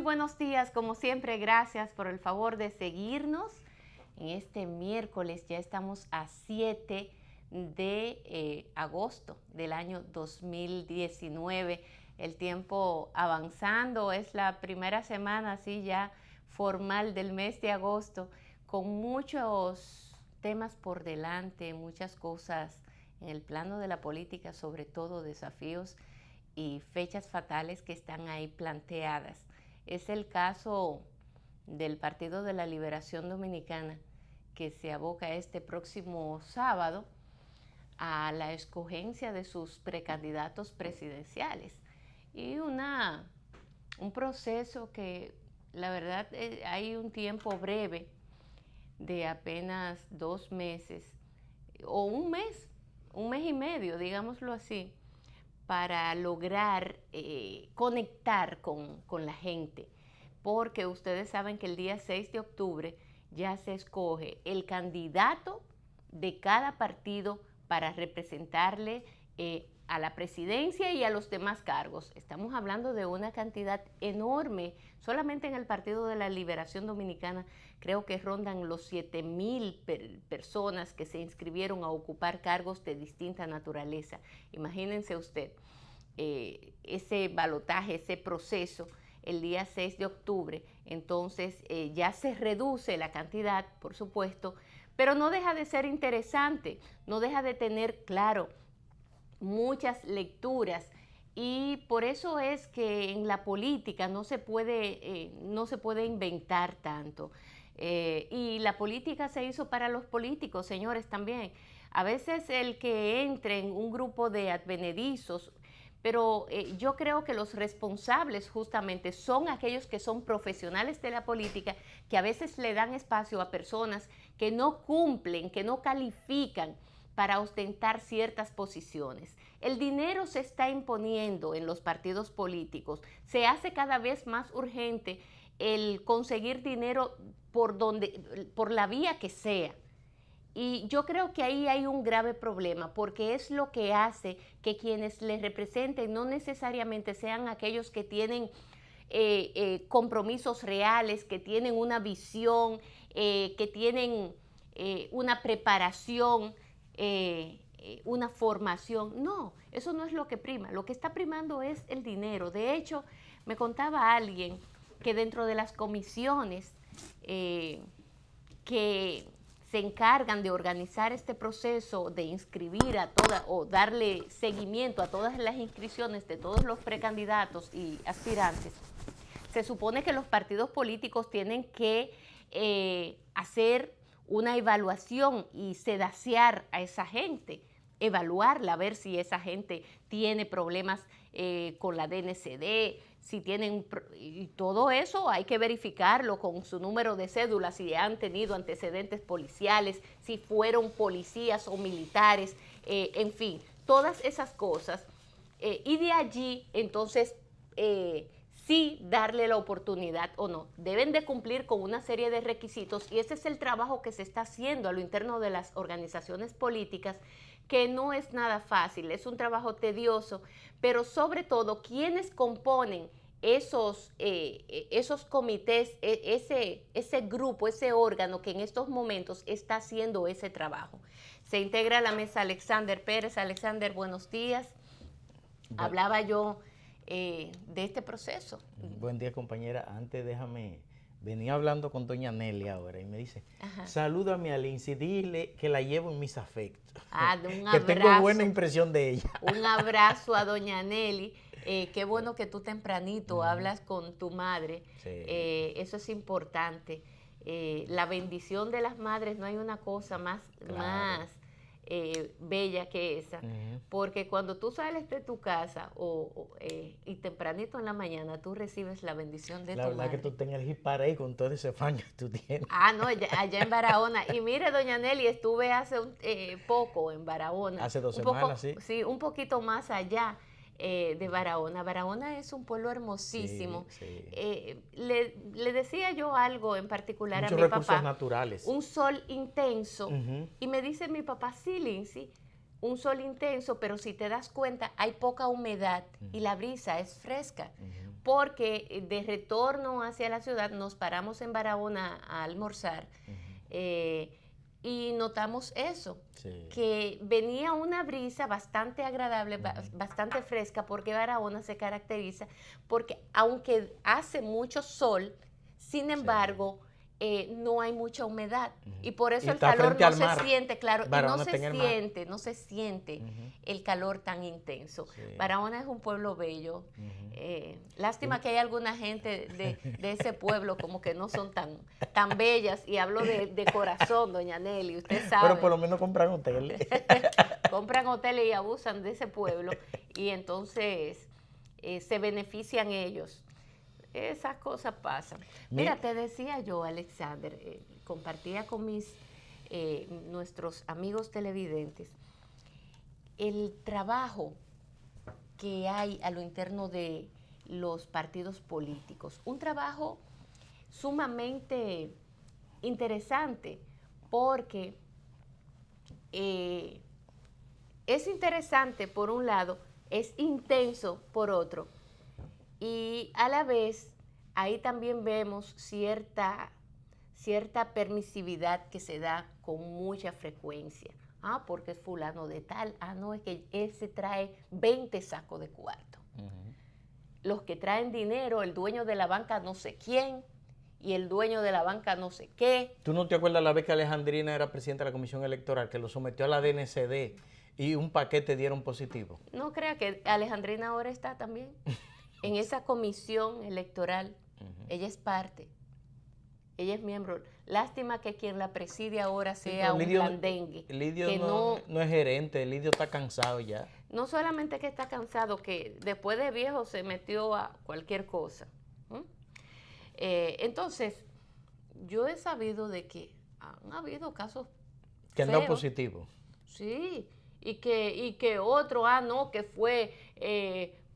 buenos días, como siempre, gracias por el favor de seguirnos. En este miércoles ya estamos a 7 de agosto del año 2019. El tiempo avanzando, es la primera semana así ya formal del mes de agosto, con muchos temas por delante, muchas cosas en el plano de la política, sobre todo desafíos y fechas fatales que están ahí planteadas. Es el caso del Partido de la Liberación Dominicana, que se aboca este próximo sábado a la escogencia de sus precandidatos presidenciales. Y un proceso que, la verdad, hay un tiempo breve de apenas 2 meses, o un mes y medio, digámoslo así, para lograr conectar con la gente, porque ustedes saben que el día 6 de octubre ya se escoge el candidato de cada partido para representarle a la presidencia y a los demás cargos. Estamos hablando de una cantidad enorme, solamente en el Partido de la Liberación Dominicana creo que rondan los 7,000 personas que se inscribieron a ocupar cargos de distinta naturaleza. Imagínense usted ese balotaje, ese proceso el día 6 de octubre, entonces ya se reduce la cantidad, por supuesto, pero no deja de ser interesante, no deja de tener, claro, muchas lecturas, y por eso es que en la política no se puede inventar tanto. Y la política se hizo para los políticos, señores, también. A veces el que entre en un grupo de advenedizos, pero yo creo que los responsables justamente son aquellos que son profesionales de la política, que a veces le dan espacio a personas que no cumplen, que no califican para ostentar ciertas posiciones. El dinero se está imponiendo en los partidos políticos. Se hace cada vez más urgente el conseguir dinero por la vía que sea. Y yo creo que ahí hay un grave problema, porque es lo que hace que quienes les representen no necesariamente sean aquellos que tienen compromisos reales, que tienen una visión, que tienen una preparación, una formación. No, eso no es lo que prima. Lo que está primando es el dinero. De hecho, me contaba alguien que dentro de las comisiones que se encargan de organizar este proceso de inscribir a todas o darle seguimiento a todas las inscripciones de todos los precandidatos y aspirantes, se supone que los partidos políticos tienen que hacer una evaluación y sedaciar a esa gente, evaluarla, ver si esa gente tiene problemas con la DNCD, si tienen, y todo eso hay que verificarlo con su número de cédula, si han tenido antecedentes policiales, si fueron policías o militares, en fin, todas esas cosas. Y de allí, entonces, sí darle la oportunidad o no. Deben de cumplir con una serie de requisitos, y ese es el trabajo que se está haciendo a lo interno de las organizaciones políticas, que no es nada fácil, es un trabajo tedioso, pero sobre todo quienes componen esos comités, ese grupo, ese órgano que en estos momentos está haciendo ese trabajo. Se integra a la mesa Alexander Pérez. Alexander, buenos días. Hablaba yo de este proceso. Buen día, compañera. Antes venía hablando con doña Nelly ahora y me dice, salúdame a Lindsay, dile que la llevo en mis afectos. Un que abrazo, tengo buena impresión de ella. Un abrazo a doña Nelly. Qué bueno que tú tempranito hablas con tu madre. Sí. Eso es importante. La bendición de las madres, no hay una cosa más bella que esa, porque cuando tú sales de tu casa y tempranito en la mañana tú recibes la bendición de tu madre. La verdad que tú tengas el para ahí con todo ese fan que tú tienes. No, allá en Barahona. Y mire, doña Nelly, estuve hace poco en Barahona. Hace 2 semanas, sí. Sí, un poquito más allá de Barahona. Barahona es un pueblo hermosísimo. Sí. Le decía yo algo en particular Muchos a mi papá. recursos naturales. Un sol intenso. Y me dice mi papá, sí, Lindsay, un sol intenso, pero si te das cuenta hay poca humedad y la brisa es fresca. porque de retorno hacia la ciudad nos paramos en Barahona a almorzar y notamos eso, que venía una brisa bastante agradable, bastante fresca, porque Barahona se caracteriza porque aunque hace mucho sol, sin embargo, no hay mucha humedad y por eso el calor no se siente, claro, Barahona y no se siente el calor tan intenso. Barahona es un pueblo bello. Lástima que hay alguna gente de ese pueblo como que no son tan bellas, y hablo de corazón, doña Nelly, usted sabe. Pero por lo menos compran hoteles. Compran hoteles y abusan de ese pueblo, y entonces se benefician ellos. Esas cosas pasan. Mira, te decía yo, Alexander, compartía con nuestros amigos televidentes el trabajo que hay a lo interno de los partidos políticos. Un trabajo sumamente interesante porque es interesante por un lado, es intenso por otro, y a la vez ahí también vemos cierta permisividad que se da con mucha frecuencia. Porque es fulano de tal, no, es que él se trae 20 sacos de cuarto. Los que traen dinero, el dueño de la banca no sé quién, y el dueño de la banca no sé qué. ¿Tú no te acuerdas la vez que Alejandrina era presidenta de la Comisión Electoral, que lo sometió a la DNCD y un paquete dieron positivo? No crea que Alejandrina ahora está también en esa comisión electoral. Ella es parte. Ella es miembro. Lástima que quien la preside ahora sea un blandengue. Lidio no es gerente, Lidio está cansado ya. No solamente que está cansado, que después de viejo se metió a cualquier cosa. Entonces, yo he sabido de que han habido casos que han dado positivo. Sí, y que otro, no, que fue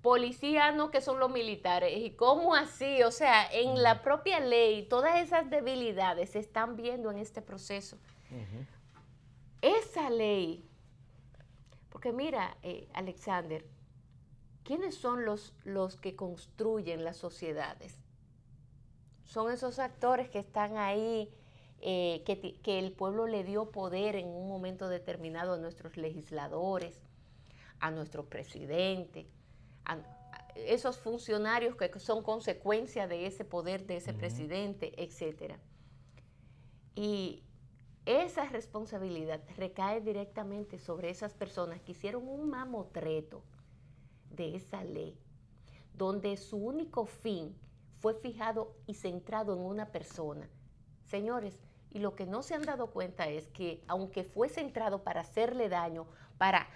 policía, no, que son los militares. ¿Y cómo así? O sea, en la propia ley, todas esas debilidades se están viendo en este proceso. Esa ley, porque mira, Alexander, ¿quiénes son los que construyen las sociedades? Son esos actores que están ahí, que el pueblo le dio poder en un momento determinado a nuestros legisladores, a nuestros presidentes, a esos funcionarios que son consecuencia de ese poder de ese presidente, etc. Y esa responsabilidad recae directamente sobre esas personas que hicieron un mamotreto de esa ley, donde su único fin fue fijado y centrado en una persona. Señores, y lo que no se han dado cuenta es que aunque fue centrado para hacerle daño, para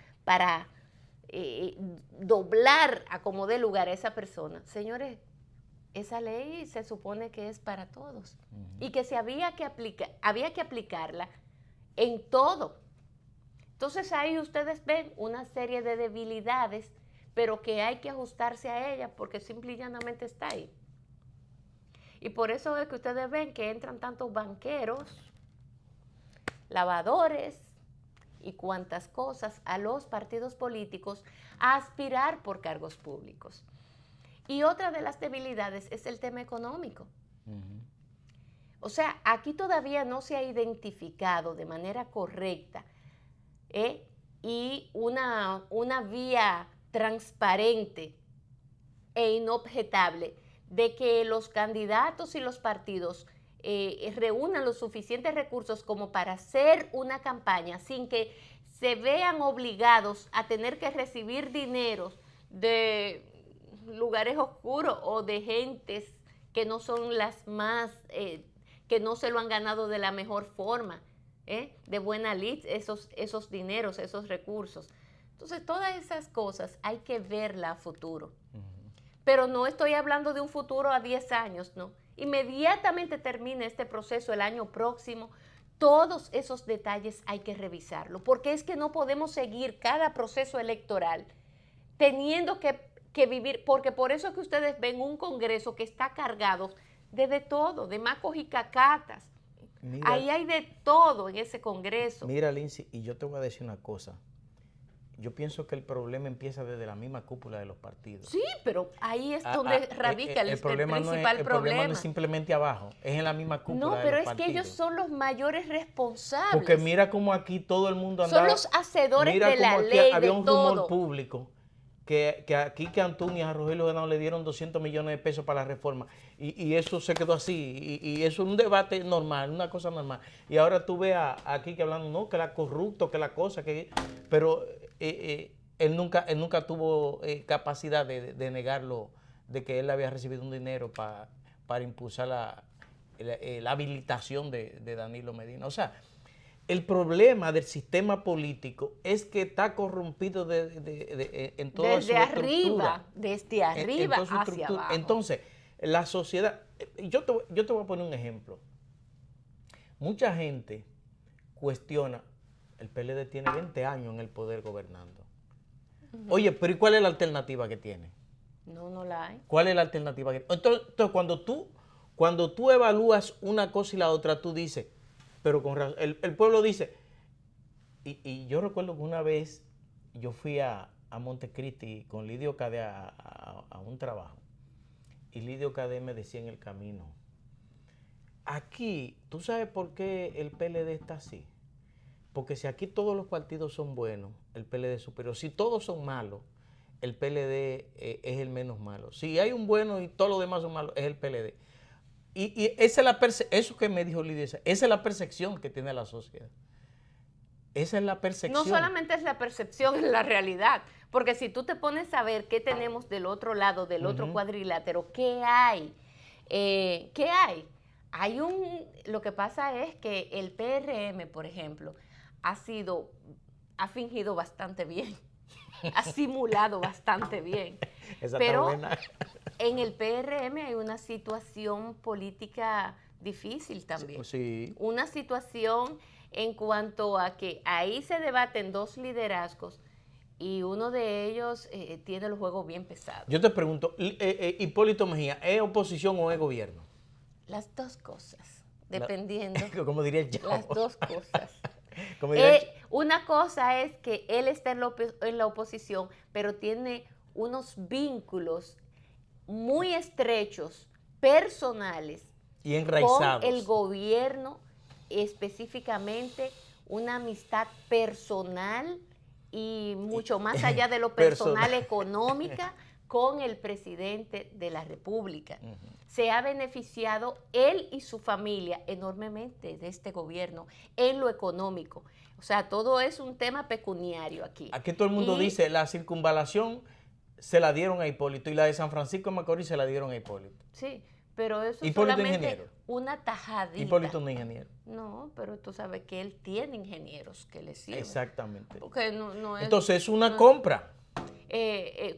doblar a como dé lugar a esa persona, señores, esa ley se supone que es para todos y que había que aplicarla en todo. Entonces ahí ustedes ven una serie de debilidades, pero que hay que ajustarse a ellas porque simple y llanamente está ahí. Y por eso es que ustedes ven que entran tantos banqueros, lavadores y cuantas cosas a los partidos políticos a aspirar por cargos públicos. Y otra de las debilidades es el tema económico. O sea, aquí todavía no se ha identificado de manera correcta y una vía transparente e inobjetable de que los candidatos y los partidos reúnan los suficientes recursos como para hacer una campaña sin que se vean obligados a tener que recibir dineros de lugares oscuros o de gentes que no son las más, que no se lo han ganado de la mejor forma, de buena lid, esos dineros, esos recursos. Entonces, todas esas cosas hay que verla a futuro. Pero no estoy hablando de un futuro a 10 años, no. Inmediatamente termine este proceso el año próximo, todos esos detalles hay que revisarlo, porque es que no podemos seguir cada proceso electoral teniendo que vivir, porque por eso es que ustedes ven un Congreso que está cargado de todo, de macos y cacatas. Mira, ahí hay de todo en ese Congreso. Mira, Lindsay, y yo te voy a decir una cosa. yo pienso que el problema empieza desde la misma cúpula de los partidos. Sí, pero ahí es donde radica el principal problema. El problema no es simplemente abajo, es en la misma cúpula de los partidos. No, pero es que ellos son los mayores responsables. Porque mira cómo aquí todo el mundo andaba... Son los hacedores de la ley, de todo. Había un rumor público que aquí que Antunes a Rogelio Genao le dieron 200 millones de pesos para la reforma y eso se quedó así y eso es un debate normal, una cosa normal. Y ahora tú ves aquí que hablando, no, que era corrupto, que la cosa, pero él nunca tuvo capacidad de negarlo, de que él había recibido un dinero para impulsar la habilitación de Danilo Medina. O sea, el problema del sistema político es que está corrompido en toda su estructura. Desde arriba hacia abajo. Entonces, la sociedad... Yo te voy a poner un ejemplo. Mucha gente cuestiona, el PLD tiene 20 años en el poder gobernando. Oye, pero ¿y cuál es la alternativa que tiene? No la hay. ¿Cuál es la alternativa que tiene? Entonces cuando tú evalúas una cosa y la otra, tú dices... Pero con razón, el pueblo dice, y yo recuerdo que una vez yo fui a Montecristi con Lidio Cade a un trabajo, y Lidio Cade me decía en el camino, aquí, ¿tú sabes por qué el PLD está así? Porque si aquí todos los partidos son buenos, el PLD es superior. Si todos son malos, el PLD es el menos malo. Si hay un bueno y todos los demás son malos, es el PLD. Y esa es eso que me dijo Lidia, esa es la percepción que tiene la sociedad. Esa es la percepción. No solamente es la percepción, es la realidad. Porque si tú te pones a ver qué tenemos del otro lado, del otro cuadrilátero, ¿qué hay? ¿Qué hay? Lo que pasa es que el PRM, por ejemplo, ha fingido bastante bien. Ha simulado bastante bien. Pero en el PRM hay una situación política difícil también. Sí. Una situación en cuanto a que ahí se debaten dos liderazgos y uno de ellos tiene el juego bien pesado. Yo te pregunto, Hipólito Mejía, ¿es oposición o es gobierno? Las dos cosas, dependiendo. Como diría el Chavo. Las dos cosas. Una cosa es que él está en la oposición, pero tiene unos vínculos muy estrechos, personales, y enraizados con el gobierno, específicamente una amistad personal y mucho más allá de lo personal económica con el presidente de la República. Se ha beneficiado él y su familia enormemente de este gobierno en lo económico. O sea, todo es un tema pecuniario aquí. Aquí todo el mundo dice, la circunvalación se la dieron a Hipólito y la de San Francisco de Macorís se la dieron a Hipólito. Sí, pero eso es Hipólito solamente ingeniero. Una tajadita. Hipólito no es ingeniero. No, pero tú sabes que él tiene ingenieros que le sirven. Exactamente. Porque no es, entonces es una compra.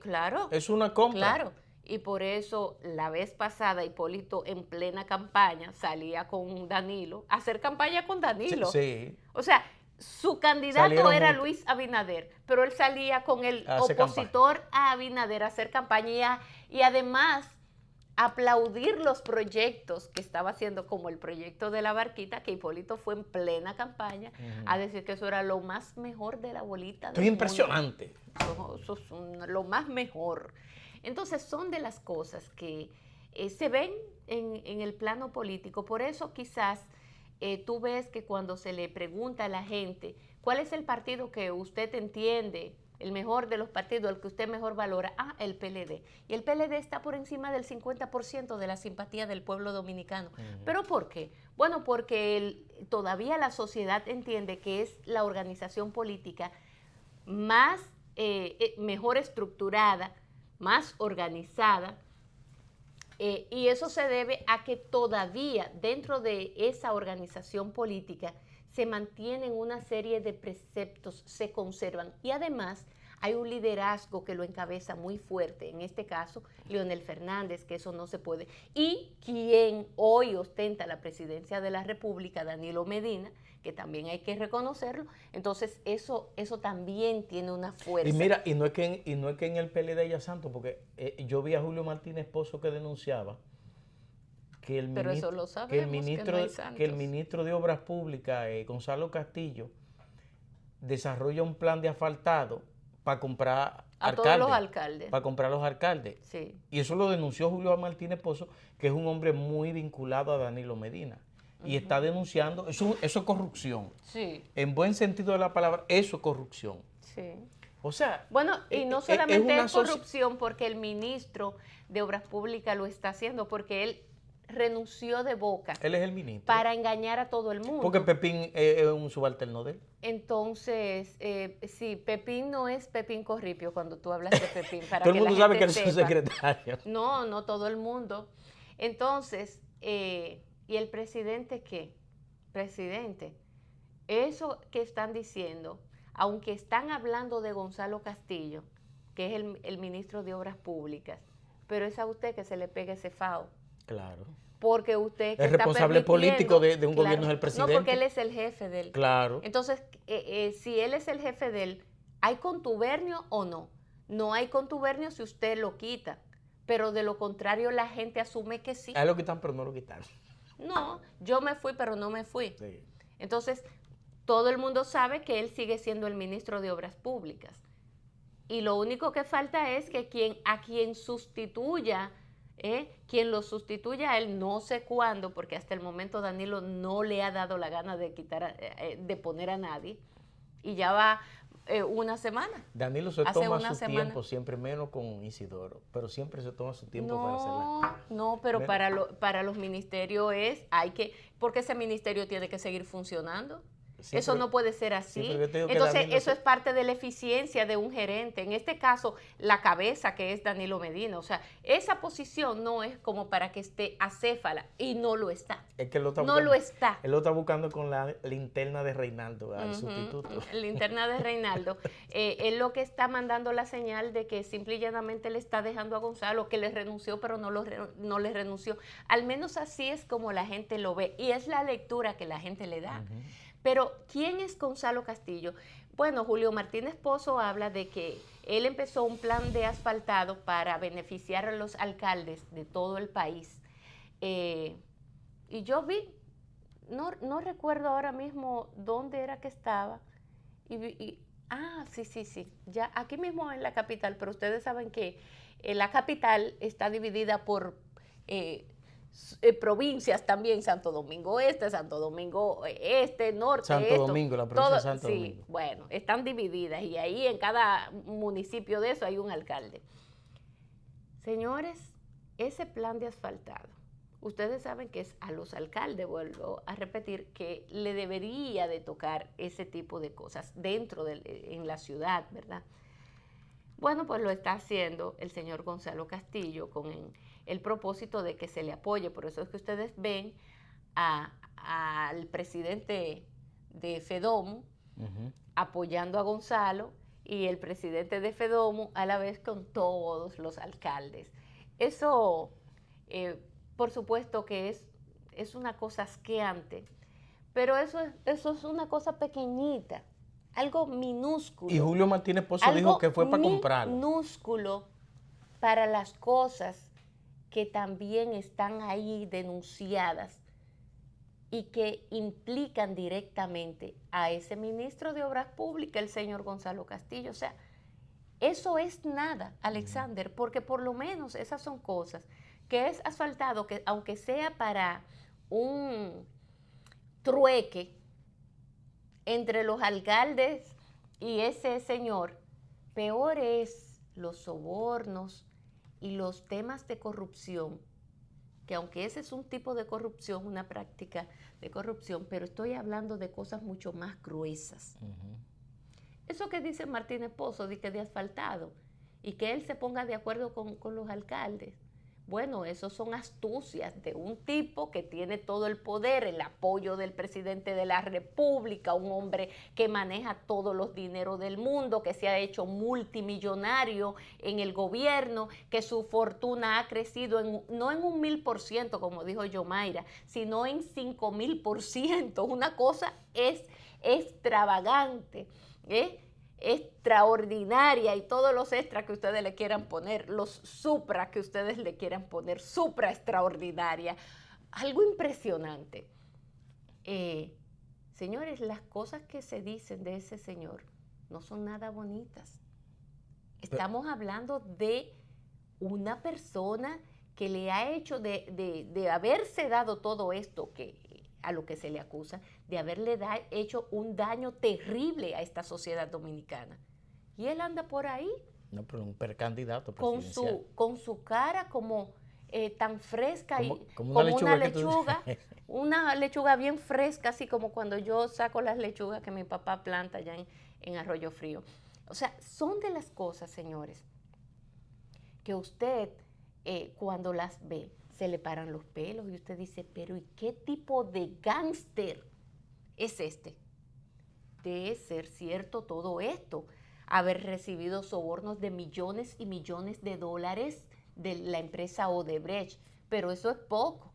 Claro. Es una compra. Claro. Y por eso la vez pasada Hipólito en plena campaña salía con Danilo, a hacer campaña con Danilo. Sí. O sea, su candidato era Luis Abinader, pero él salía con el opositor a Abinader a hacer campaña y además aplaudir los proyectos que estaba haciendo, como el proyecto de la barquita, que Hipólito fue en plena campaña a decir que eso era lo más mejor de la bolita. Esto es impresionante. Eso es lo más mejor. Entonces son de las cosas que se ven en el plano político. Por eso quizás tú ves que cuando se le pregunta a la gente cuál es el partido que usted entiende, el mejor de los partidos, el que usted mejor valora, el PLD. Y el PLD está por encima del 50% de la simpatía del pueblo dominicano. ¿Pero por qué? Bueno, porque todavía la sociedad entiende que es la organización política más, mejor estructurada, más organizada, y eso se debe a que todavía dentro de esa organización política se mantienen una serie de preceptos, se conservan y además hay un liderazgo que lo encabeza muy fuerte, en este caso Leonel Fernández, que eso no se puede, y quien hoy ostenta la presidencia de la República, Danilo Medina, que también hay que reconocerlo. Entonces eso también tiene una fuerza. Y mira, y no es que en el PLD haya santo, porque yo vi a Julio Martínez Pozo que denunciaba que el ministro de Obras Públicas, Gonzalo Castillo, desarrolla un plan de asfaltado para comprar a todos los alcaldes. Para comprar los alcaldes. Sí. Y eso lo denunció Julio Martínez Pozo, que es un hombre muy vinculado a Danilo Medina. Y está denunciando, eso es corrupción. Sí. En buen sentido de la palabra, eso es corrupción. Sí. O sea, bueno, y no solamente es corrupción porque el ministro de Obras Públicas lo está haciendo, porque él renunció de boca. Él es el ministro. Para engañar a todo el mundo. Porque Pepín es un subalterno de él. Entonces, sí, Pepín no es Pepín Corripio cuando tú hablas de Pepín. Para todo el mundo sabe que él es sepa. su secretario. No, no todo el mundo. Entonces, ¿y el presidente qué? Presidente, eso que están diciendo, aunque están hablando de Gonzalo Castillo, que es el ministro de Obras Públicas, pero es a usted que se le pega ese FAO. Claro. Porque usted que es responsable político de un gobierno es el presidente. No, porque él es el jefe de él. Claro. Entonces, si él es el jefe de él, ¿hay contubernio o no? No hay contubernio si usted lo quita, pero de lo contrario la gente asume que sí. A él lo quitan, pero no lo quitaron. No, yo me fui, pero no me fui. Sí. Entonces, todo el mundo sabe que él sigue siendo el ministro de Obras Públicas. Y lo único que falta es que quien sustituya, quien lo sustituya a él, no sé cuándo, porque hasta el momento Danilo no le ha dado la gana de de poner a nadie, y ya va una semana. Danilo se toma su tiempo, siempre menos con Isidoro, pero siempre se toma su tiempo para hacerla. No, pero para los ministerios porque ese ministerio tiene que seguir funcionando. Sí, eso no puede ser así. Sí, entonces, eso es parte de la eficiencia de un gerente. En este caso, la cabeza que es Danilo Medina. O sea, esa posición no es como para que esté acéfala, y no lo está. Es que lo está. Él lo está buscando con la linterna de Reinaldo, al sustituto. Linterna de Reinaldo. Él lo que está mandando la señal de que simple y llanamente le está dejando a Gonzalo, que le renunció, pero no le renunció. Al menos así es como la gente lo ve. Y es la lectura que la gente le da. Pero, ¿quién es Gonzalo Castillo? Bueno, Julio Martínez Pozo habla de que él empezó un plan de asfaltado para beneficiar a los alcaldes de todo el país. Y yo vi, no recuerdo ahora mismo dónde era que estaba. Sí, ya aquí mismo en la capital, pero ustedes saben que la capital está dividida por provincias también, Santo Domingo Este, Santo Domingo Este, Norte, Domingo, la provincia de Santo Domingo. Sí, bueno, están divididas y ahí en cada municipio de eso hay un alcalde. Señores, ese plan de asfaltado, ustedes saben que es a los alcaldes, vuelvo a repetir, que le debería de tocar ese tipo de cosas en la ciudad, ¿verdad? Bueno, pues lo está haciendo el señor Gonzalo Castillo con el propósito de que se le apoye. Por eso es que ustedes ven al presidente de FEDOMO apoyando a Gonzalo, y el presidente de FEDOMO a la vez con todos los alcaldes. Eso, por supuesto que es una cosa asqueante, pero eso es una cosa pequeñita, algo minúsculo. Y Julio Martínez Pozo dijo que fue para comprarlo. Minúsculo para las cosas que también están ahí denunciadas y que implican directamente a ese ministro de Obras Públicas, el señor Gonzalo Castillo. O sea, eso es nada, Alexander, porque por lo menos esas son cosas que es asfaltado, que aunque sea para un trueque entre los alcaldes y ese señor, peor es los sobornos y los temas de corrupción, que aunque ese es un tipo de corrupción, una práctica de corrupción, pero estoy hablando de cosas mucho más gruesas. Eso que dice Martínez Pozo, de que de asfaltado, y que él se ponga de acuerdo con los alcaldes. Bueno, eso son astucias de un tipo que tiene todo el poder, el apoyo del presidente de la República, un hombre que maneja todos los dineros del mundo, que se ha hecho multimillonario en el gobierno, que su fortuna ha crecido no en 1000%, como dijo Yomaira, sino en 5000%. Una cosa es extravagante, extraordinaria, y todos los extras que ustedes le quieran poner, los supra que ustedes le quieran poner, supra extraordinaria, algo impresionante. Señores, las cosas que se dicen de ese señor no son nada bonitas, Estamos hablando de una persona que le ha hecho de haberse dado todo esto a lo que se le acusa, de haberle hecho un daño terrible a esta sociedad dominicana. Y él anda por ahí. No, pero un precandidato presidencial. Con su cara como tan fresca como una lechuga, una lechuga bien fresca, así como cuando yo saco las lechugas que mi papá planta allá en Arroyo Frío. O sea, son de las cosas, señores, que usted cuando las ve se le paran los pelos y usted dice, pero ¿y qué tipo de gángster es este? Debe ser cierto todo esto, haber recibido sobornos de millones y millones de dólares de la empresa Odebrecht, pero eso es poco.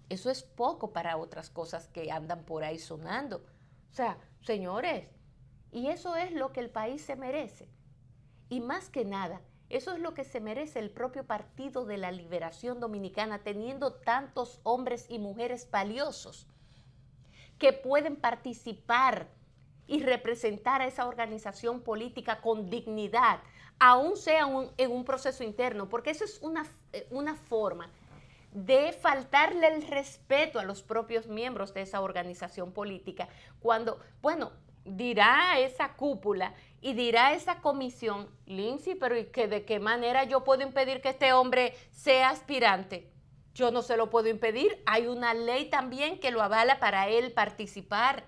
Eso es poco para otras cosas que andan por ahí sonando. O sea, señores, y eso es lo que el país se merece. Y más que nada, eso es lo que se merece el propio Partido de la Liberación Dominicana, teniendo tantos hombres y mujeres valiosos que pueden participar y representar a esa organización política con dignidad, aún sea en un proceso interno, porque eso es una forma de faltarle el respeto a los propios miembros de esa organización política, cuando, bueno, dirá esa cúpula y dirá esa comisión, Lindsay, pero ¿y de qué manera yo puedo impedir que este hombre sea aspirante? Yo no se lo puedo impedir, hay una ley también que lo avala para él participar.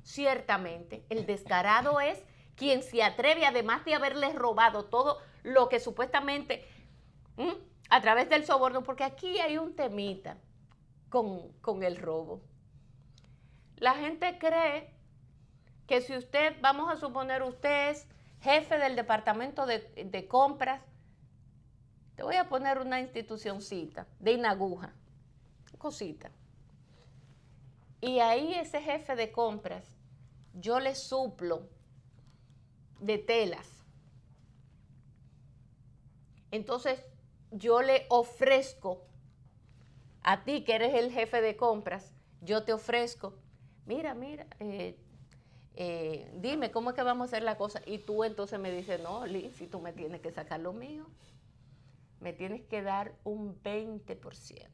Ciertamente, el descarado es quien se atreve, además de haberles robado todo lo que supuestamente a través del soborno, porque aquí hay un temita con el robo. La gente cree que si usted, vamos a suponer, usted es jefe del departamento de compras, te voy a poner una institucioncita de Inaguja, cosita. Y ahí ese jefe de compras, yo le suplo de telas. Entonces, yo le ofrezco a ti, que eres el jefe de compras, yo te ofrezco, mira, dime, ¿cómo es que vamos a hacer la cosa? Y tú entonces me dices, no, Liz, si tú me tienes que sacar lo mío, me tienes que dar un 20%,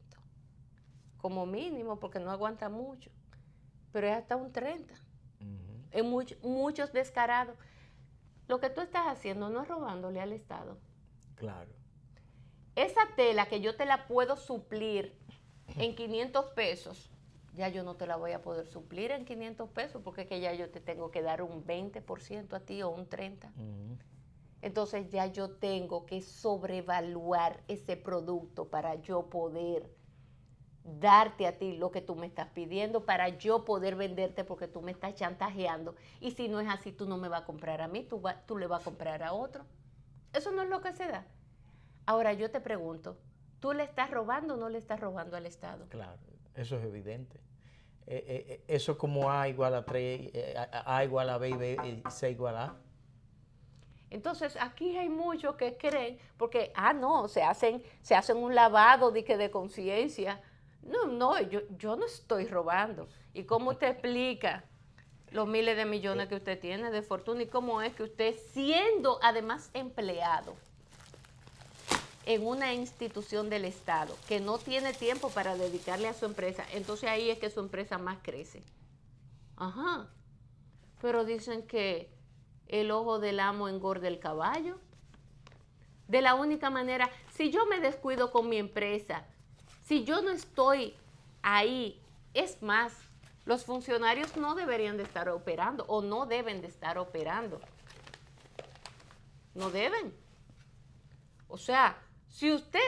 como mínimo, porque no aguanta mucho. Pero es hasta un 30%. En muchos descarados. Lo que tú estás haciendo no es robándole al Estado. Claro. Esa tela que yo te la puedo suplir en 500 pesos, ya yo no te la voy a poder suplir en 500 pesos porque es que ya yo te tengo que dar un 20% a ti o un 30%. Entonces ya yo tengo que sobrevaluar ese producto para yo poder darte a ti lo que tú me estás pidiendo, para yo poder venderte porque tú me estás chantajeando. Y si no es así, tú no me vas a comprar a mí, tú le vas a comprar a otro. Eso no es lo que se da. Ahora yo te pregunto, ¿tú le estás robando o no le estás robando al Estado? Claro, eso es evidente. Eso como A igual a 3, A igual a B y C igual a A. Entonces, aquí hay muchos que creen, porque, no, se hacen un lavado de conciencia. No, yo no estoy robando. ¿Y cómo usted explica los miles de millones que usted tiene de fortuna? ¿Y cómo es que usted, siendo además empleado en una institución del Estado, que no tiene tiempo para dedicarle a su empresa, entonces ahí es que su empresa más crece? Ajá. Pero dicen que el ojo del amo engorda el caballo. De la única manera, si yo me descuido con mi empresa, si yo no estoy ahí, es más, los funcionarios no deberían de estar operando o no deben de estar operando. No deben. O sea, si usted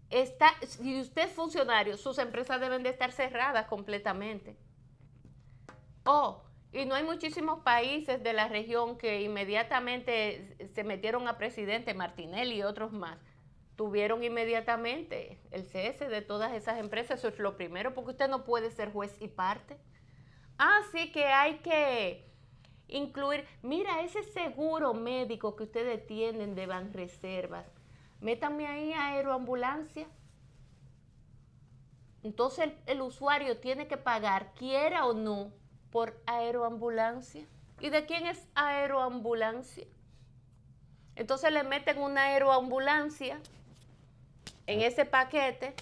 es funcionario, sus empresas deben de estar cerradas completamente. Y no hay muchísimos países de la región que inmediatamente se metieron a presidente, Martinelli y otros más, tuvieron inmediatamente el cese de todas esas empresas. Eso es lo primero, porque usted no puede ser juez y parte. Así que hay que incluir, mira, ese seguro médico que ustedes tienen de Banreservas, métanme ahí a Aeroambulancia. Entonces el usuario tiene que pagar, quiera o no, por Aeroambulancia. ¿Y de quién es Aeroambulancia? Entonces le meten una aeroambulancia en ese paquete.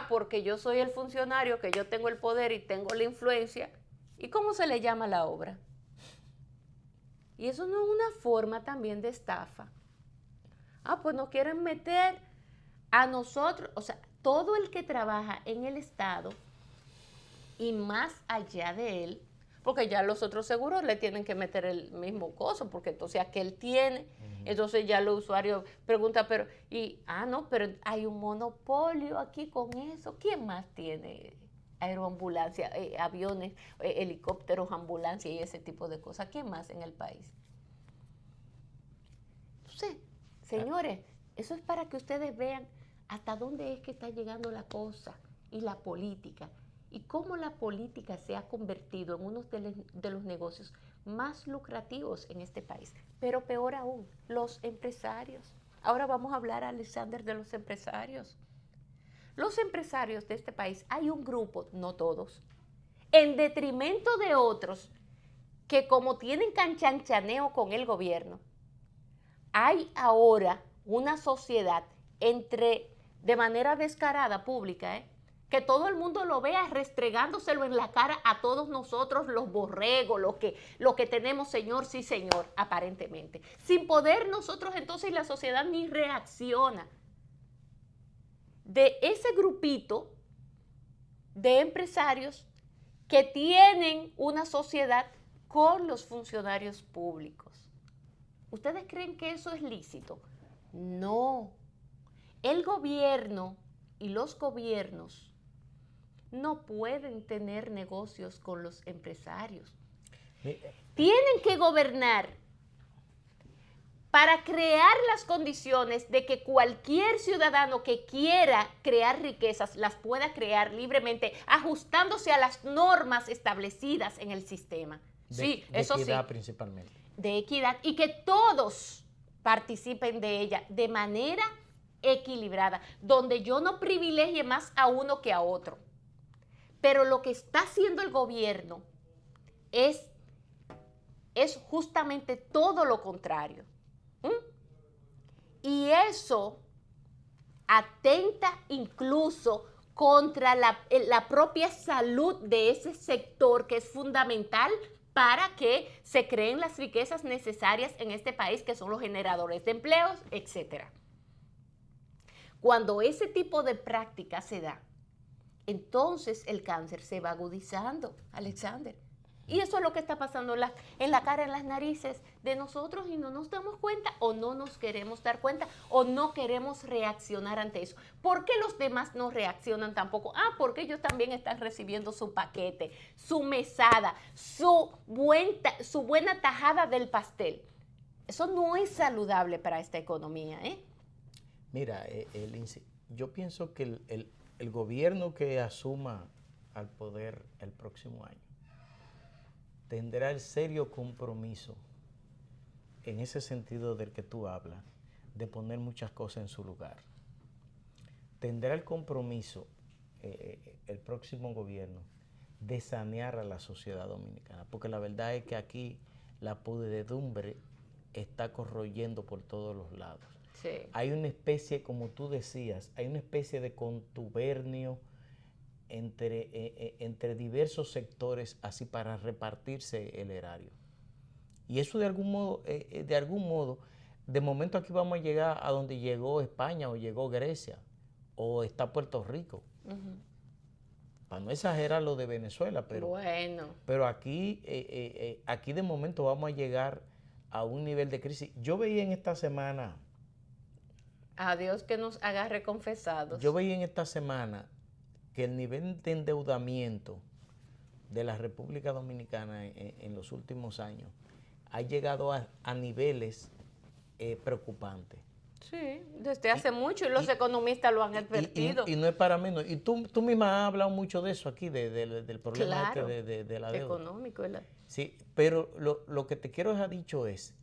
Porque yo soy el funcionario, que yo tengo el poder y tengo la influencia. ¿Y cómo se le llama a la obra? Y eso no es una forma también de estafa. Pues nos quieren meter a nosotros, o sea, todo el que trabaja en el Estado y más allá de él, porque ya los otros seguros le tienen que meter el mismo costo, porque entonces aquel tiene, entonces ya los usuarios preguntan, pero hay un monopolio aquí con eso, ¿quién más tiene aeroambulancia, aviones, helicópteros, ambulancias y ese tipo de cosas? ¿Quién más en el país? Entonces, señores, eso es para que ustedes vean hasta dónde es que está llegando la cosa y la política. Y cómo la política se ha convertido en uno de los negocios más lucrativos en este país. Pero peor aún, los empresarios. Ahora vamos a hablar, Alexander, de los empresarios. Los empresarios de este país, hay un grupo, no todos, en detrimento de otros, que como tienen canchanchaneo con el gobierno, hay ahora una sociedad de manera descarada, pública, que todo el mundo lo vea restregándoselo en la cara a todos nosotros, los borregos, lo que tenemos, señor, sí, señor, aparentemente. Sin poder nosotros entonces la sociedad ni reacciona. De ese grupito de empresarios que tienen una sociedad con los funcionarios públicos. ¿Ustedes creen que eso es lícito? No. El gobierno y los gobiernos no pueden tener negocios con los empresarios. Tienen que gobernar para crear las condiciones de que cualquier ciudadano que quiera crear riquezas las pueda crear libremente, ajustándose a las normas establecidas en el sistema. De equidad principalmente. De equidad, y que todos participen de ella de manera equilibrada, donde yo no privilegie más a uno que a otro. Pero lo que está haciendo el gobierno es justamente todo lo contrario. Y eso atenta incluso contra la propia salud de ese sector, que es fundamental para que se creen las riquezas necesarias en este país, que son los generadores de empleos, etc. Cuando ese tipo de práctica se da, entonces el cáncer se va agudizando, Alexander. Y eso es lo que está pasando en la cara, en las narices de nosotros, y no nos damos cuenta, o no nos queremos dar cuenta, o no queremos reaccionar ante eso. ¿Por qué los demás no reaccionan tampoco? Porque ellos también están recibiendo su paquete, su mesada, su buena tajada del pastel. Eso no es saludable para esta economía, ¿eh? Mira, Lindsay, yo pienso que el gobierno que asuma al poder el próximo año tendrá el serio compromiso, en ese sentido del que tú hablas, de poner muchas cosas en su lugar. Tendrá el compromiso, el próximo gobierno, de sanear a la sociedad dominicana, porque la verdad es que aquí la podredumbre está corroyendo por todos los lados. Sí. Hay una especie, como tú decías, hay una especie de contubernio entre diversos sectores, así para repartirse el erario. Y eso de algún modo, de momento aquí vamos a llegar a donde llegó España o llegó Grecia o está Puerto Rico. Para no exagerar lo de Venezuela, pero aquí de momento vamos a llegar a un nivel de crisis. Yo veía en esta semana... A Dios que nos agarre confesados. Yo veía en esta semana que el nivel de endeudamiento de la República Dominicana en los últimos años ha llegado a niveles preocupantes. Sí, desde hace mucho, y los economistas lo han advertido. Y no es para menos. Y tú misma has hablado mucho de eso aquí, del problema de la deuda. Económico. Sí, pero lo que te quiero dejar dicho es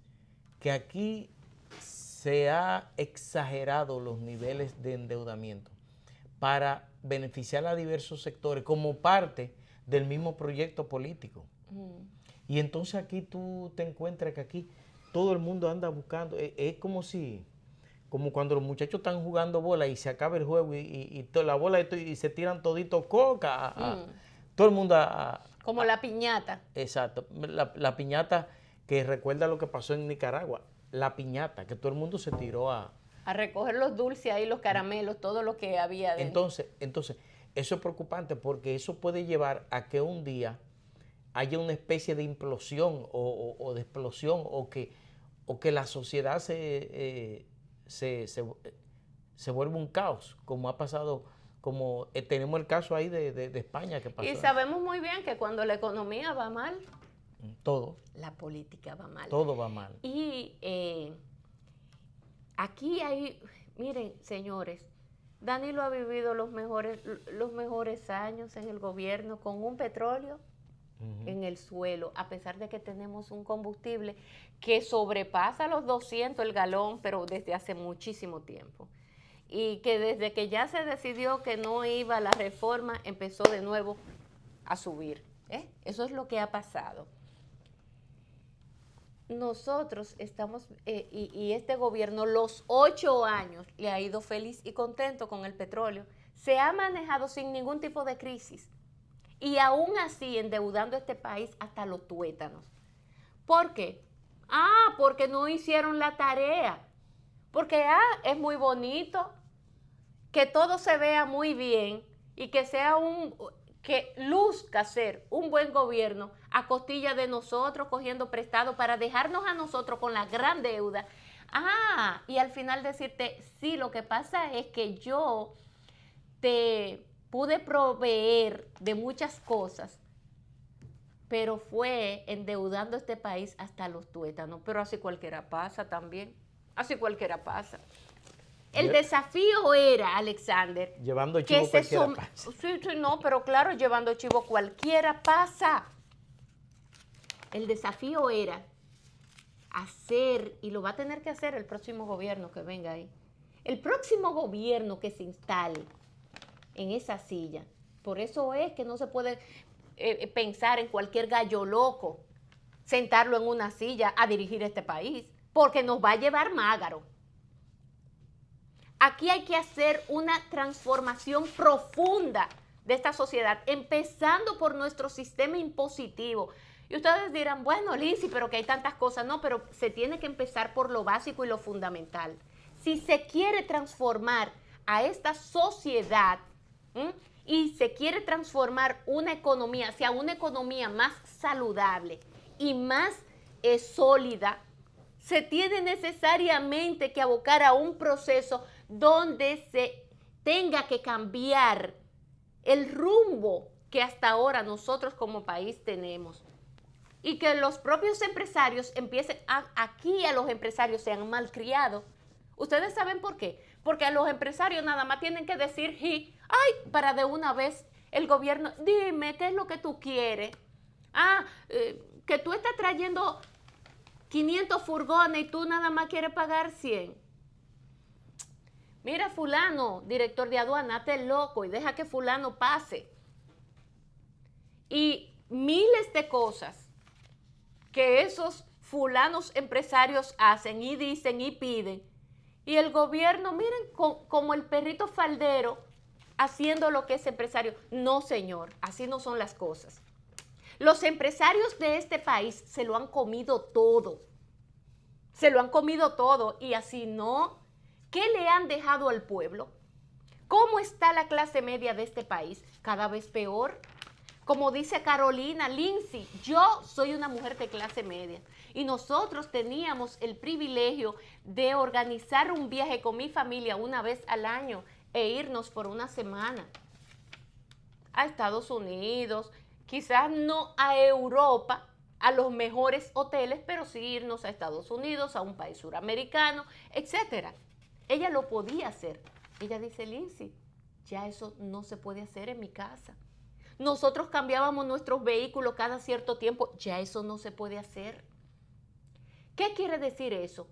que aquí se ha exagerado los niveles de endeudamiento para beneficiar a diversos sectores como parte del mismo proyecto político. Y entonces aquí tú te encuentras que aquí todo el mundo anda buscando. Es como cuando los muchachos están jugando bola y se acaba el juego y la bola y se tiran todito coca. Todo el mundo como la piñata. Exacto. La piñata que recuerda lo que pasó en Nicaragua. La piñata, que todo el mundo se tiró a recoger los dulces ahí, los caramelos, todo lo que había dentro. Entonces, eso es preocupante porque eso puede llevar a que un día haya una especie de implosión o de explosión o que la sociedad se vuelva un caos, como ha pasado, como tenemos el caso ahí de España que pasó. Y sabemos muy bien que cuando la economía va mal, todo. La política va mal. Todo va mal. Y aquí hay, miren, señores, Danilo ha vivido los mejores años en el gobierno con un petróleo en el suelo, a pesar de que tenemos un combustible que sobrepasa los 200 el galón, pero desde hace muchísimo tiempo. Y que desde que ya se decidió que no iba a la reforma, empezó de nuevo a subir. Eso es lo que ha pasado. Nosotros estamos, y este gobierno, los 8 años le ha ido feliz y contento con el petróleo. Se ha manejado sin ningún tipo de crisis. Y aún así endeudando a este país hasta los tuétanos. ¿Por qué? Porque no hicieron la tarea. Porque es muy bonito que todo se vea muy bien y que sea que luzca ser un buen gobierno a costilla de nosotros cogiendo prestado para dejarnos a nosotros con la gran deuda. Y al final decirte, sí, lo que pasa es que yo te pude proveer de muchas cosas, pero fue endeudando este país hasta los tuétanos. Pero así cualquiera pasa también. Así cualquiera pasa. El desafío era, Alexander, llevando chivo cualquiera pasa. Sí, no, pero claro, llevando chivo cualquiera pasa. El desafío era hacer, y lo va a tener que hacer el próximo gobierno que venga ahí. El próximo gobierno que se instale en esa silla. Por eso es que no se puede pensar en cualquier gallo loco, sentarlo en una silla a dirigir este país, porque nos va a llevar mágaro. Aquí hay que hacer una transformación profunda de esta sociedad, empezando por nuestro sistema impositivo. Y ustedes dirán, bueno, Lindsay, pero que hay tantas cosas. No, pero se tiene que empezar por lo básico y lo fundamental. Si se quiere transformar a esta sociedad y se quiere transformar una economía hacia una economía más saludable y más sólida, se tiene necesariamente que abocar a un proceso donde se tenga que cambiar el rumbo que hasta ahora nosotros como país tenemos. Y que los propios empresarios empiecen, aquí a los empresarios se han malcriado. ¿Ustedes saben por qué? Porque a los empresarios nada más tienen que decir para de una vez el gobierno, dime, ¿qué es lo que tú quieres? Que tú estás trayendo 500 furgones y tú nada más quieres pagar 100. Mira, fulano, director de aduana, hazte el loco y deja que fulano pase. Y miles de cosas que esos fulanos empresarios hacen y dicen y piden. Y el gobierno, miren, como el perrito faldero, haciendo lo que es empresario. No, señor, así no son las cosas. Los empresarios de este país se lo han comido todo. Se lo han comido todo. Y así no. ¿Qué le han dejado al pueblo? ¿Cómo está la clase media de este país? Cada vez peor. Como dice Carolina, Lindsay, yo soy una mujer de clase media y nosotros teníamos el privilegio de organizar un viaje con mi familia una vez al año e irnos por una semana a Estados Unidos, quizás no a Europa, a los mejores hoteles, pero sí irnos a Estados Unidos, a un país suramericano, etcétera. Ella lo podía hacer. Ella dice, Lindsay, ya eso no se puede hacer en mi casa. Nosotros cambiábamos nuestros vehículos cada cierto tiempo, ya eso no se puede hacer. ¿Qué quiere decir eso?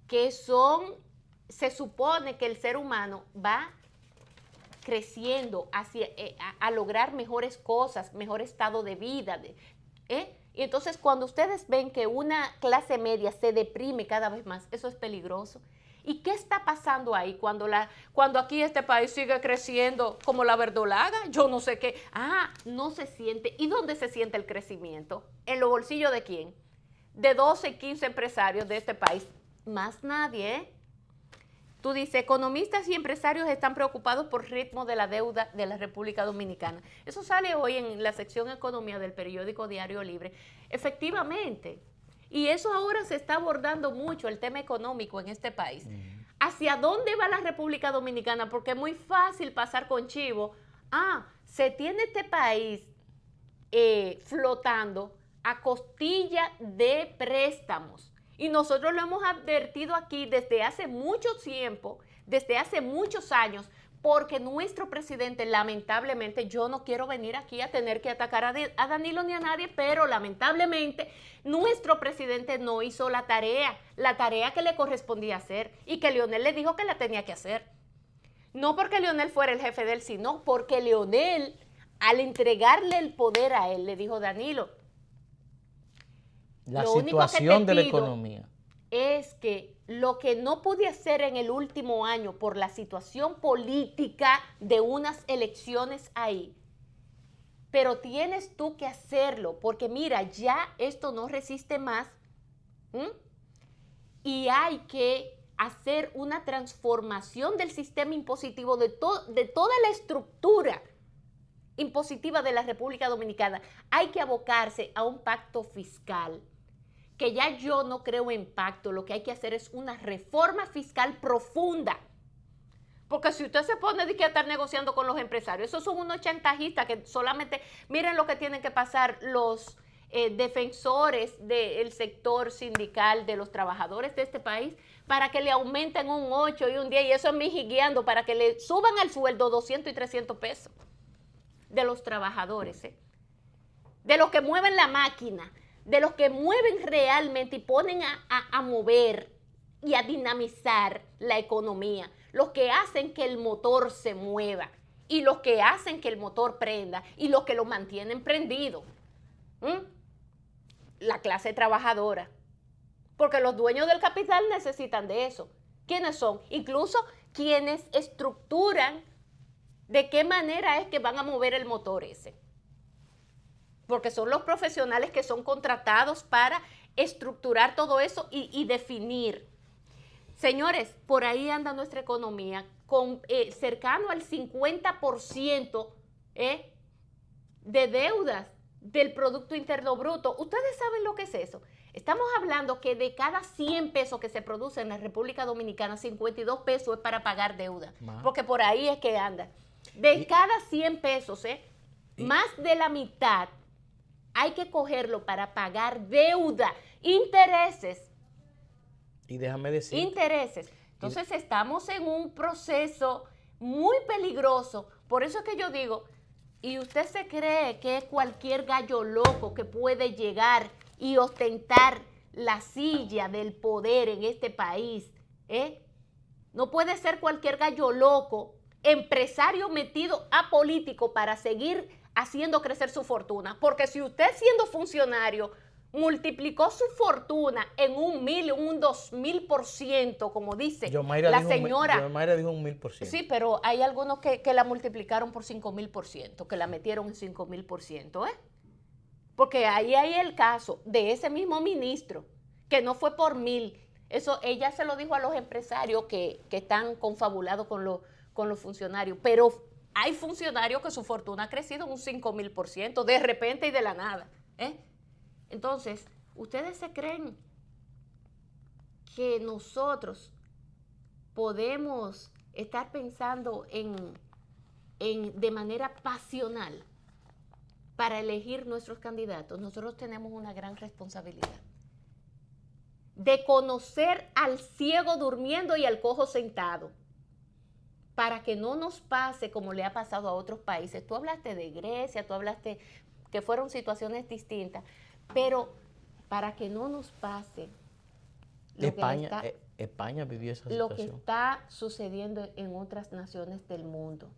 Que se supone que el ser humano va creciendo a lograr mejores cosas, mejor estado de vida, Y entonces cuando ustedes ven que una clase media se deprime cada vez más, eso es peligroso. ¿Y qué está pasando ahí cuando aquí este país sigue creciendo como la verdolaga? Yo no sé qué. No se siente. ¿Y dónde se siente el crecimiento? ¿En los bolsillos de quién? De 12, 15 empresarios de este país. Más nadie, ¿eh? Tú dices, economistas y empresarios están preocupados por el ritmo de la deuda de la República Dominicana. Eso sale hoy en la sección Economía del periódico Diario Libre. Efectivamente. Y eso ahora se está abordando mucho, el tema económico en este país. ¿Hacia dónde va la República Dominicana? Porque es muy fácil pasar con chivo. Se tiene este país flotando a costilla de préstamos. Y nosotros lo hemos advertido aquí desde hace mucho tiempo, desde hace muchos años, porque nuestro presidente, lamentablemente, yo no quiero venir aquí a tener que atacar a Danilo ni a nadie, pero lamentablemente nuestro presidente no hizo la tarea que le correspondía hacer y que Leonel le dijo que la tenía que hacer. No porque Leonel fuera el jefe de él, sino porque Leonel, al entregarle el poder a él, le dijo: Danilo, la situación de la economía es que lo que no pude hacer en el último año por la situación política de unas elecciones ahí, pero tienes tú que hacerlo, porque mira, ya esto no resiste más, y hay que hacer una transformación del sistema impositivo, de toda la estructura impositiva de la República Dominicana. Hay que abocarse a un pacto fiscal, que ya yo no creo en pacto. Lo que hay que hacer es una reforma fiscal profunda. Porque si usted se pone a estar negociando con los empresarios, esos son unos chantajistas que solamente, miren lo que tienen que pasar los defensores del sector sindical, de los trabajadores de este país, para que le aumenten un 8 y un 10, y eso es mijigueando, para que le suban al sueldo 200 y 300 pesos de los trabajadores, de los que mueven la máquina, de los que mueven realmente y ponen a mover y a dinamizar la economía, los que hacen que el motor se mueva y los que hacen que el motor prenda y los que lo mantienen prendido. La clase trabajadora. Porque los dueños del capital necesitan de eso. ¿Quiénes son? Incluso quienes estructuran de qué manera es que van a mover el motor ese. Porque son los profesionales que son contratados para estructurar todo eso y definir. Señores, por ahí anda nuestra economía, con cercano al 50% de deudas del Producto Interno Bruto. ¿Ustedes saben lo que es eso? Estamos hablando que de cada 100 pesos que se produce en la República Dominicana, 52 pesos es para pagar deuda. Porque por ahí es que anda. De cada 100 pesos, más de la mitad hay que cogerlo para pagar deuda, intereses. Y déjame decir. Intereses. Entonces estamos en un proceso muy peligroso. Por eso es que yo digo, y usted se cree que es cualquier gallo loco que puede llegar y ostentar la silla del poder en este país, No puede ser cualquier gallo loco, empresario metido a político para seguir haciendo crecer su fortuna. Porque si usted, siendo funcionario, multiplicó su fortuna en 1,000, un 2,000%, como dice la señora. Yomaira dijo 1,000%. Sí, pero hay algunos que la multiplicaron por 5,000%, que la metieron en 5,000%, Porque ahí hay el caso de ese mismo ministro, que no fue por 1,000. Eso ella se lo dijo a los empresarios que están confabulados con los funcionarios, pero hay funcionarios que su fortuna ha crecido un 5,000%, de repente y de la nada, Entonces, ¿ustedes se creen que nosotros podemos estar pensando de manera pasional para elegir nuestros candidatos? Nosotros tenemos una gran responsabilidad de conocer al ciego durmiendo y al cojo sentado, para que no nos pase como le ha pasado a otros países. Tú hablaste de Grecia, tú hablaste que fueron situaciones distintas, pero para que no nos pase España vivió esa situación. Lo que está sucediendo en otras naciones del mundo.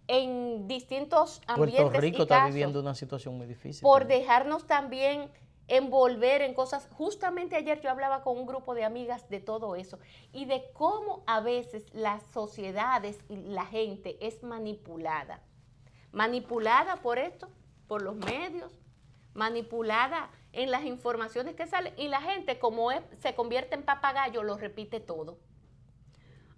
en distintos ambientes Puerto Rico y está casos, viviendo una situación muy difícil. por también. dejarnos también envolver en cosas. Justamente ayer yo hablaba con un grupo de amigas de todo eso y de cómo a veces las sociedades y la gente es manipulada. Manipulada por esto, por los medios, manipulada en las informaciones que salen y la gente como se convierte en papagayo lo repite todo.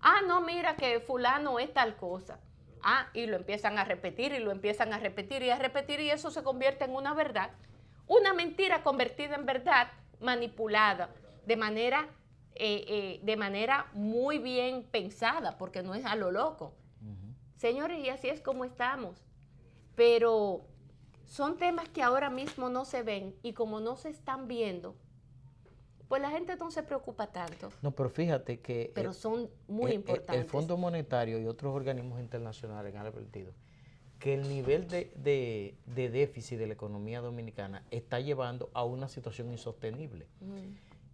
Ah, no, mira que fulano es tal cosa. Ah, y lo empiezan a repetir y lo empiezan a repetir y a repetir y eso se convierte en una verdad. Una mentira convertida en verdad, manipulada de manera muy bien pensada, porque no es a lo loco. Señores, y así es como estamos. Pero son temas que ahora mismo no se ven y como no se están viendo, pues la gente no se preocupa tanto. No, pero fíjate que Pero son muy importantes. el Fondo Monetario y otros organismos internacionales han advertido que el nivel de déficit de la economía dominicana está llevando a una situación insostenible.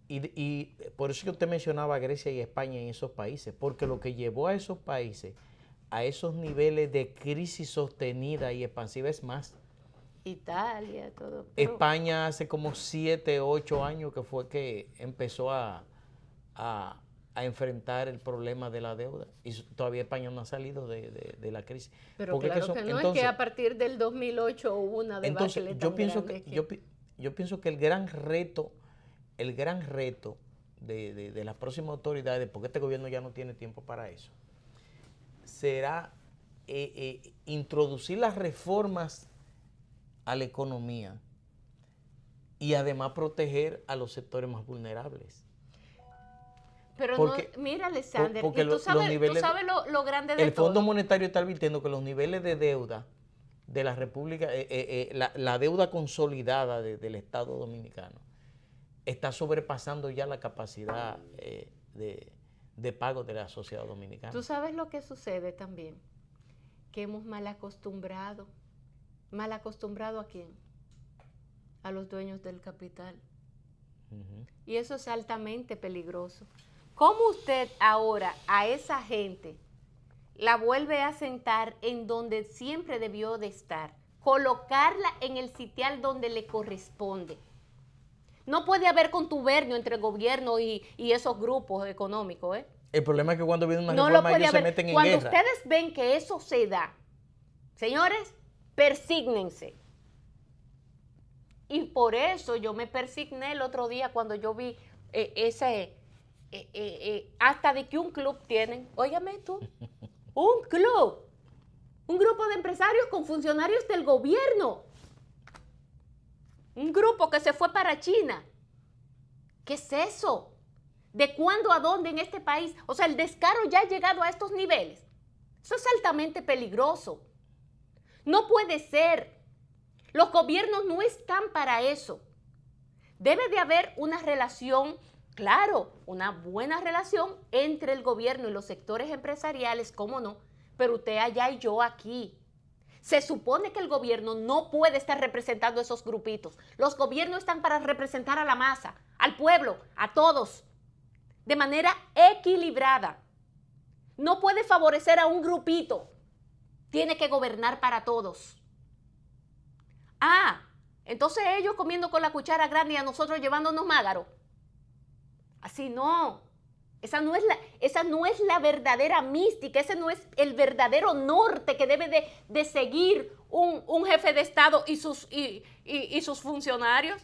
Y por eso yo te mencionaba Grecia y España en esos países, porque lo que llevó a esos países a esos niveles de crisis sostenida y expansiva es más. Italia, todo. España hace como 7, 8 años que fue que empezó a enfrentar el problema de la deuda y todavía España no ha salido de la crisis. Pero porque claro que no, entonces, es que a partir del 2008 hubo una debacle entonces yo pienso que el gran reto de las próximas autoridades, porque este gobierno ya no tiene tiempo para eso, será introducir las reformas a la economía y además proteger a los sectores más vulnerables. Pero porque, no, mira, Alexander, porque tú sabes lo grande de todo. El Fondo Monetario está advirtiendo que los niveles de deuda de la República, la deuda consolidada del Estado Dominicano, está sobrepasando ya la capacidad de pago de la sociedad dominicana. Tú sabes lo que sucede también, que hemos mal acostumbrado ¿a quién? A los dueños del capital. Y eso es altamente peligroso. ¿Cómo usted ahora a esa gente la vuelve a sentar en donde siempre debió de estar? Colocarla en el sitial donde le corresponde. No puede haber contubernio entre el gobierno y esos grupos económicos, ¿eh? El problema es que cuando viene una reforma ellos se meten en guerra. Cuando ustedes ven que eso se da, señores, persígnense. Y por eso yo me persigné el otro día cuando yo vi hasta de que un club tienen, óigame tú, un club, un grupo de empresarios con funcionarios del gobierno, un grupo que se fue para China. ¿Qué es eso? ¿De cuándo a dónde en este país? O sea, el descaro ya ha llegado a estos niveles. Eso es altamente peligroso. No puede ser. Los gobiernos no están para eso. Debe de haber una relación, claro, una buena relación entre el gobierno y los sectores empresariales, cómo no, pero usted allá y yo aquí. Se supone que el gobierno no puede estar representando esos grupitos. Los gobiernos están para representar a la masa, al pueblo, a todos, de manera equilibrada. No puede favorecer a un grupito. Tiene que gobernar para todos. Ah, entonces ellos comiendo con la cuchara grande y a nosotros llevándonos mágaro. Así no. Esa no es la verdadera mística, ese no es el verdadero norte que debe de seguir un jefe de Estado y sus funcionarios.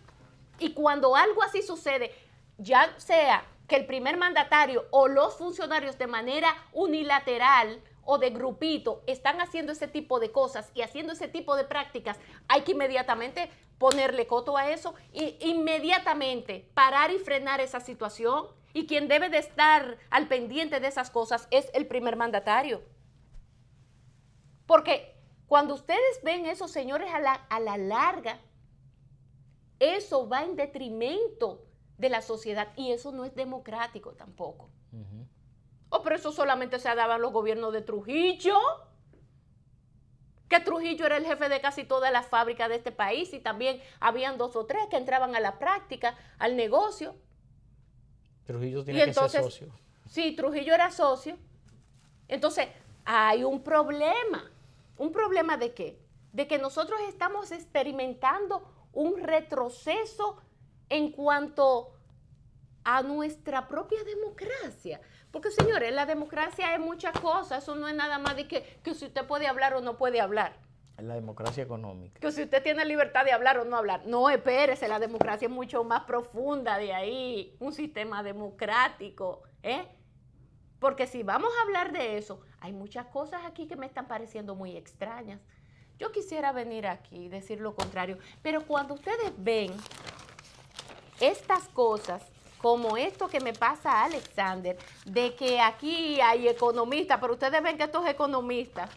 Y cuando algo así sucede, ya sea que el primer mandatario o los funcionarios de manera unilateral o de grupito están haciendo ese tipo de cosas y haciendo ese tipo de prácticas, hay que inmediatamente ponerle coto a eso e inmediatamente parar y frenar esa situación. Y quien debe de estar al pendiente de esas cosas es el primer mandatario. Porque cuando ustedes ven esos señores a la larga, eso va en detrimento de la sociedad y eso no es democrático tampoco. Oh, pero eso solamente se daba en los gobiernos de Trujillo, que Trujillo era el jefe de casi todas las fábricas de este país y también habían 2 o 3 que entraban a la práctica, al negocio. Trujillo tiene que ser socio. Sí, Trujillo era socio. Entonces, hay un problema. ¿Un problema de qué? De que nosotros estamos experimentando un retroceso en cuanto a nuestra propia democracia. Porque, señores, la democracia es muchas cosas. Eso no es nada más de que si usted puede hablar o no puede hablar. La democracia económica. Que si usted tiene libertad de hablar o no hablar. No, espérese, la democracia es mucho más profunda de ahí. Un sistema democrático, ¿eh? Porque si vamos a hablar de eso, hay muchas cosas aquí que me están pareciendo muy extrañas. Yo quisiera venir aquí y decir lo contrario, pero cuando ustedes ven estas cosas, como esto que me pasa a Alexander, de que aquí hay economistas, pero ustedes ven que estos economistas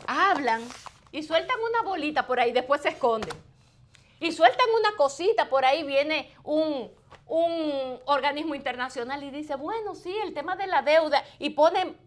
hablan y sueltan una bolita por ahí, después se esconden. Y sueltan una cosita, por ahí viene un organismo internacional y dice, bueno, sí, el tema de la deuda, y ponen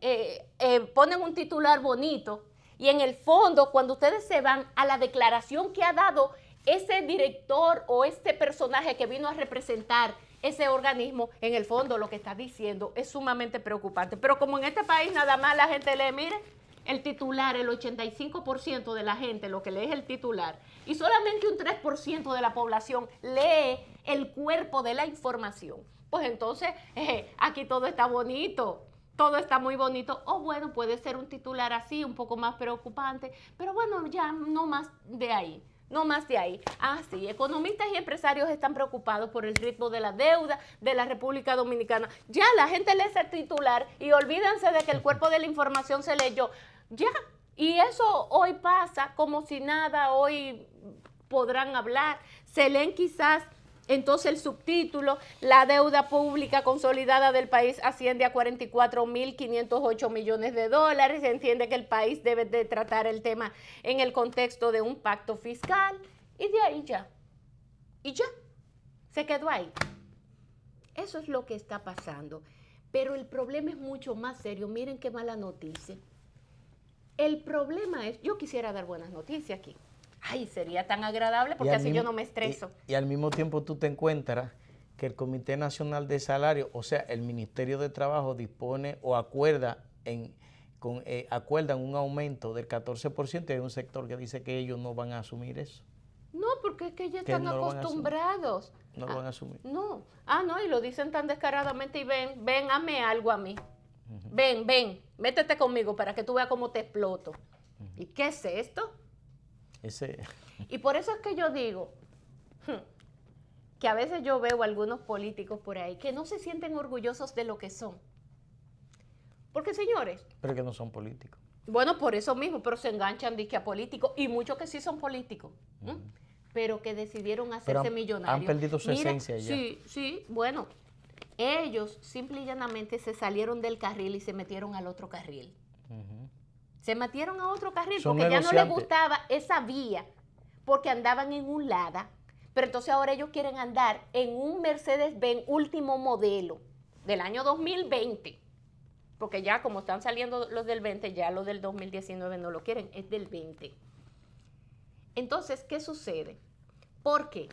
un titular bonito, y en el fondo, cuando ustedes se van a la declaración que ha dado ese director o este personaje que vino a representar ese organismo, en el fondo lo que está diciendo es sumamente preocupante. Pero como en este país nada más la gente lee, mire, el titular, el 85% de la gente lo que lee es el titular, y solamente un 3% de la población lee el cuerpo de la información. Pues entonces, aquí todo está bonito, todo está muy bonito. O bueno, puede ser un titular así, un poco más preocupante, pero bueno, ya no más de ahí. No más de ahí. Ah, sí, economistas y empresarios están preocupados por el ritmo de la deuda de la República Dominicana. Ya la gente lee ese titular y olvídense de que el cuerpo de la información se leyó. Ya, y eso hoy pasa como si nada, hoy podrán hablar. Se leen quizás entonces el subtítulo, la deuda pública consolidada del país asciende a 44.508 millones de dólares. Se entiende que el país debe de tratar el tema en el contexto de un pacto fiscal, y de ahí ya. Y ya, se quedó ahí. Eso es lo que está pasando. Pero el problema es mucho más serio. Miren qué mala noticia. El problema es, yo quisiera dar buenas noticias aquí. Ay, sería tan agradable porque así yo no me estreso. Y al mismo tiempo tú te encuentras que el Comité Nacional de Salario, o sea, el Ministerio de Trabajo dispone o acuerdan un aumento del 14%, y hay un sector que dice que ellos no van a asumir eso. No, porque es que ya están acostumbrados. No lo van a asumir. No. No, y lo dicen tan descaradamente y ven, hazme algo a mí. Ven, métete conmigo para que tú veas cómo te exploto. ¿Y qué es esto? Y por eso es que yo digo que a veces yo veo a algunos políticos por ahí que no se sienten orgullosos de lo que son. Porque, señores... Pero que no son políticos. Bueno, por eso mismo, pero se enganchan de que a políticos, y muchos que sí son políticos, pero que decidieron hacerse millonarios. Han perdido su esencia ya. Sí, bueno, ellos simple y llanamente se salieron del carril y se metieron al otro carril. Se metieron a otro carril porque ya no les gustaba esa vía, porque andaban en un Lada, pero entonces ahora ellos quieren andar en un Mercedes-Benz último modelo del año 2020, porque ya como están saliendo los del 20, ya los del 2019 no lo quieren, es del 20. Entonces, ¿qué sucede? ¿Por qué?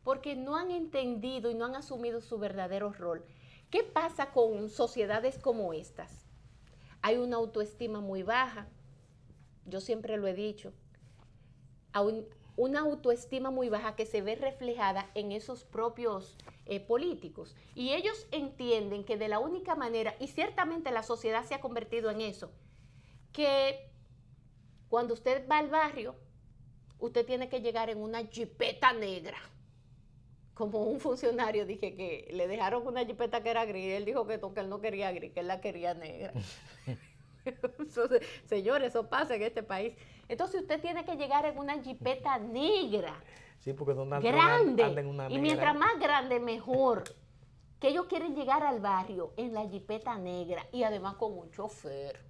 Porque no han entendido y no han asumido su verdadero rol. ¿Qué pasa con sociedades como estas? Hay una autoestima muy baja, yo siempre lo he dicho, una autoestima muy baja que se ve reflejada en esos propios políticos. Y ellos entienden que de la única manera, y ciertamente la sociedad se ha convertido en eso, que cuando usted va al barrio, usted tiene que llegar en una jipeta negra. Como un funcionario dije que le dejaron una jipeta que era gris, él dijo que él no quería gris, que él la quería negra. Señores, eso pasa en este país. Entonces usted tiene que llegar en una jipeta negra. Sí, porque grande. Anda en una negra. Y mientras más grande, mejor. Que ellos quieren llegar al barrio en la jipeta negra y además con un chofer.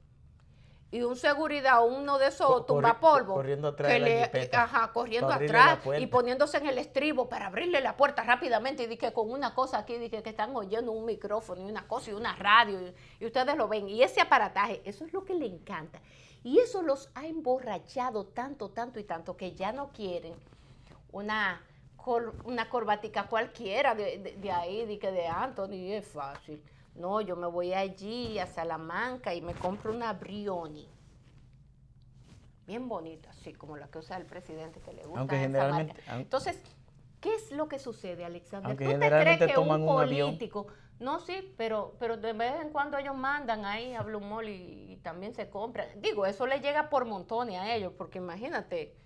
Y un seguridad, uno de esos tumbapolvos. Corriendo atrás de la jipeta. Corriendo atrás y poniéndose en el estribo para abrirle la puerta rápidamente. Y dije con una cosa aquí, dije que están oyendo un micrófono y una cosa y una radio. Y ustedes lo ven. Y ese aparataje, eso es lo que le encanta. Y eso los ha emborrachado tanto, tanto y tanto que ya no quieren una corbatica cualquiera de ahí, de Anthony, es fácil. No, yo me voy allí a Salamanca y me compro una Brioni. bien bonita, así como la que usa el presidente, que le gusta Aunque esa generalmente, marca. Entonces, ¿qué es lo que sucede, Alexander? aunque ¿Tú te generalmente crees que toman un un avión. político, no, sí, pero de vez en cuando ellos mandan ahí a Blue Mall y también se compran? Digo, eso le llega por montones a ellos, porque imagínate,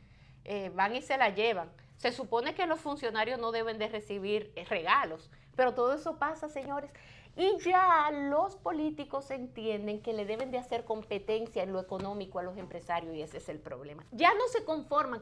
van y se la llevan. Se supone que los funcionarios no deben de recibir regalos, pero todo eso pasa, señores. Y ya los políticos entienden que le deben de hacer competencia en lo económico a los empresarios y ese es el problema. Ya no se conforman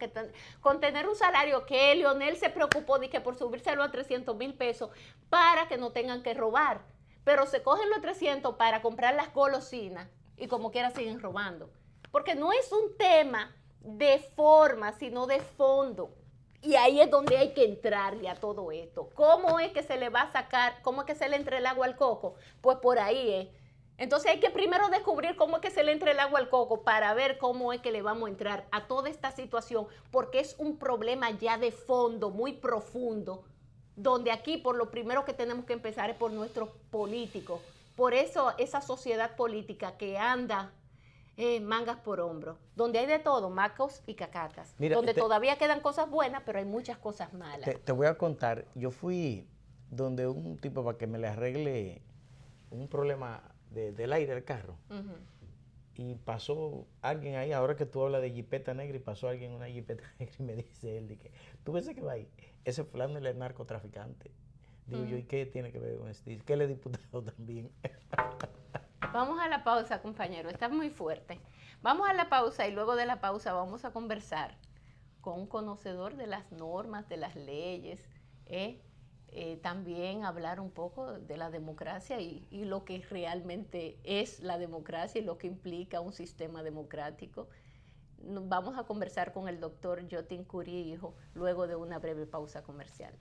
con tener un salario que Leonel se preocupó de que por subírselo a 300,000 pesos para que no tengan que robar, pero se cogen los 300 para comprar las golosinas y como quiera siguen robando. Porque no es un tema de forma, sino de fondo. Y ahí es donde hay que entrarle a todo esto. ¿Cómo es que se le va a sacar, cómo es que se le entra el agua al coco? Pues por ahí es. Entonces hay que primero descubrir cómo es que se le entra el agua al coco para ver cómo es que le vamos a entrar a toda esta situación, porque es un problema ya de fondo, muy profundo, donde aquí por lo primero que tenemos que empezar es por nuestros políticos. Por eso esa sociedad política que anda mangas por hombro, donde hay de todo, macos y cacatas, Mira, donde todavía quedan cosas buenas, pero hay muchas cosas malas. Te voy a contar, yo fui donde un tipo para que me le arregle un problema del aire del carro. Y pasó alguien ahí, ahora que tú hablas de jipeta negra, y pasó alguien en una jipeta negra y me dice él, de que, ¿tú ves que va ahí? Ese fulano es el narcotraficante. Digo yo, ¿y qué tiene que ver con esto? Dice que él es diputado también. Vamos a la pausa, compañero, está muy fuerte. Vamos a la pausa y luego de la pausa vamos a conversar con un conocedor de las normas, de las leyes, también hablar un poco de la democracia y lo que realmente es la democracia y lo que implica un sistema democrático. Vamos a conversar con el doctor Yotin Curi, hijo, luego de una breve pausa comercial.